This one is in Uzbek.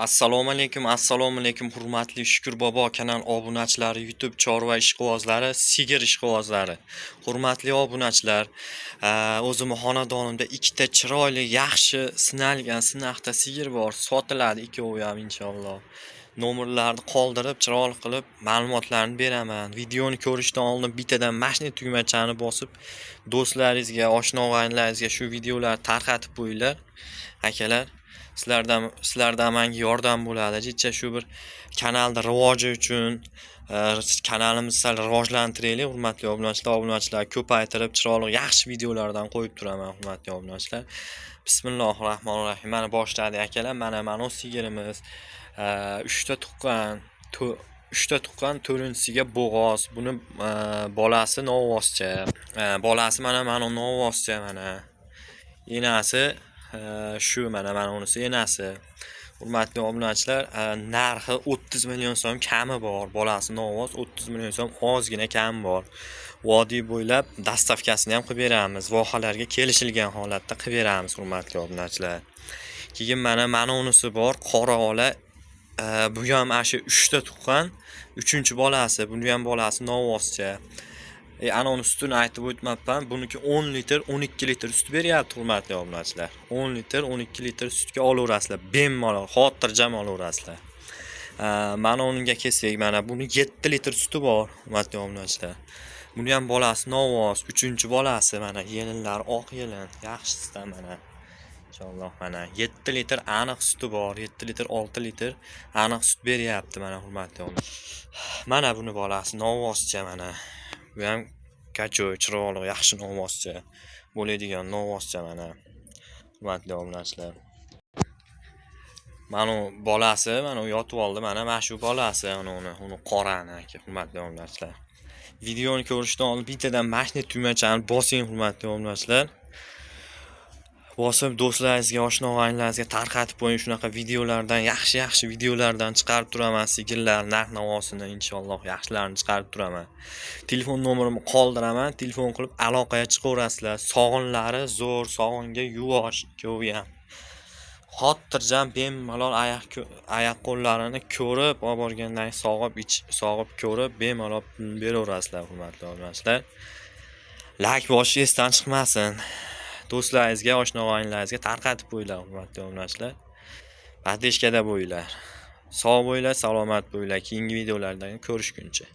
Assalomu alaykum hurmatli Shukur bobo kanal obunachilari, YouTube chorva ishqibozlari, sigir ishqibozlari. Hurmatli obunachilar, o'zim xonadonimda ikkita chiroyli, yaxshi sinalgan sinaqda sigir bor, sotiladi ikkovi ham inshaalloh. Nomerlarni qoldirib, chiroyli qilib ma'lumotlarni beraman. Videoni ko'rishdan oldin bittadan mashina tugmachani bosib, do'stlaringizga, oshna-og'aynilaringizga shu videolarni tarqatib qo'yinglar, akalar. Sizlardan menga yordam bo'ladi. Jicha shu bir kanalda rivoji uchun kanalimizni sal rivojlantiraylik, hurmatli obunachilar, ko'paytirib, chiroyli yaxshi videolardan qo'yib turaman, hurmatli obunachilar. Bismillahirrohmanirrohim. Mana boshladik akalar. Mana sigirimiz 3 ta tuqqan, 4-siga bo'g'oz. Buni bolasi novvoscha. Bolasi mana novvoscha mana. Enasi shu mana unisi enasi. Hurmatli obunachilar, narxi 30 million so'm kami bor. Bolasi novvoz 30 million so'm ozgina kam bor. Vodiy bo'ylab dastavkasini ham qilib beramiz. Vohalarga kelishilgan holatda qilib beramiz, hurmatli obunachilar. Keyin mana unisi bor, qora ola. Bu ham shu 3 ta tuqqan, 3-bolasi. Buni ham bolasi novvoscha. Ana uni sutini aytib o'tmabman. Buniki 10 litr, 12 litr sut beryapti, hurmatli obunachilar. 10 litr, 12 litr sutga olaverasizlar. Bemalol, xotirjam olaverasizlar. Mana unga kelsak, mana buni 7 litr suti bor, hurmatli obunachilar. Buni ham bolasi novvoz, 3-bolasi mana yelinlar oq yelin, yaxshisidan mana. Inshaalloh mana 7 litr aniq suti bor, 7 litr, 6 litr aniq sut beryapti mana, hurmatli obunachilar. Mana buni bolasi novvozcha mana. Bu ham kachoy, chiroyli, yaxshi novvoscha bo'ladigan novvoscha mana. Hurmatli obunachilar. Mana bolasi, mana yotib oldi, mana shu bolasi, uni qorani aka, hurmatli obunachilar. Videoni ko'rishdan oldin bittadan mashina tugmachani bosing, hurmatli obunachilar. Bosib do'stlaringizga, oshna-og'aynilaringizga tarqatib qo'ying. Shunaqa videolardan, yaxshi videolardan chiqarib turaman. Sigirlar narx-navosini inshaalloh yaxshilarini chiqarib turaman. Telefon nomerimni qoldiraman. Telefon qilib aloqaga chiqaverasizlar. Sog'inlari zo'r, sog'inga yuvosh ikkovi ham. Xotirjam, bemalol oyoq qo'llarini ko'rib, olib borgandan sog'ib ko'rib, bemalol beraverasizlar, hurmatli obunachilar. Like bosish esdan chiqmasin. Do'stlaringizga, oshna-og'aynilaringizga tarqatib qo'yinglar, hurmatli obunachilar. Patishkada bo'linglar. Sog' bo'linglar, salomat bo'linglar. Keyingi videolarda ko'rishguncha.